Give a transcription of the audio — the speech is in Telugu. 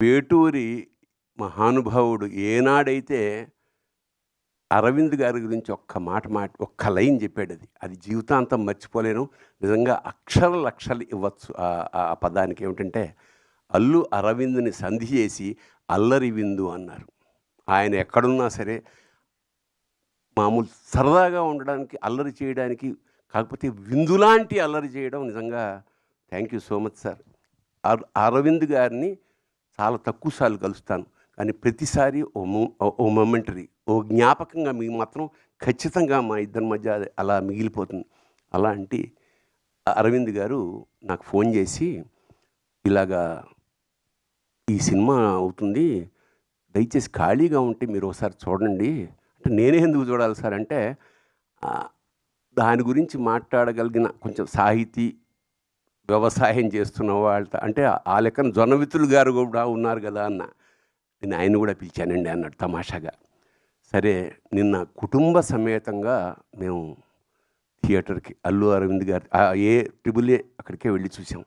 వేటూరి మహానుభావుడు ఏనాడైతే అరవింద్ గారి గురించి ఒక్క లైన్ చెప్పాడది. అది జీవితాంతం మర్చిపోలేను. నిజంగా లక్షలు ఇవ్వచ్చు ఆ పదానికి. ఏమిటంటే, అల్లు అరవింద్ని సంధి చేసి అల్లరి విందు అన్నారు. ఆయన ఎక్కడున్నా సరే మామూలు సరదాగా ఉండడానికి, అల్లరి చేయడానికి, కాకపోతే విందులాంటి అల్లరి చేయడం నిజంగా thank you so much sir. Aravind గారిని చాలా తక్కువ సార్లు కలుస్తాను, కానీ ప్రతిసారి ఓ మొమెంటరీ, ఓ జ్ఞాపకంగా మీకు మాత్రం ఖచ్చితంగా మా ఇద్దరి మధ్య అలా మిగిలిపోతుంది. అలాంటి అరవింద్ గారు నాకు ఫోన్ చేసి, ఇలాగా ఈ సినిమా అవుతుంది, దయచేసి ఖాళీగా ఉంటే మీరు ఒకసారి చూడండి అంటే, నేనే ఎందుకు చూడాలి సార్ అంటే, దాని గురించి మాట్లాడగలిగిన కొంచెం సాహితీ వ్యవసాయం చేస్తున్న వాళ్ళతో అంటే ఆ లెక్కన జొన్నవిత్తులు గారు కూడా ఉన్నారు కదా అన్న. నేను ఆయన కూడా పిలిచానండి అన్నాడు తమాషాగా. సరే, నిన్న కుటుంబ సమేతంగా మేము థియేటర్కి అల్లు అరవింద్ గారి ఏ ట్రిబుల్ ఏ అక్కడికే వెళ్ళి చూసాం.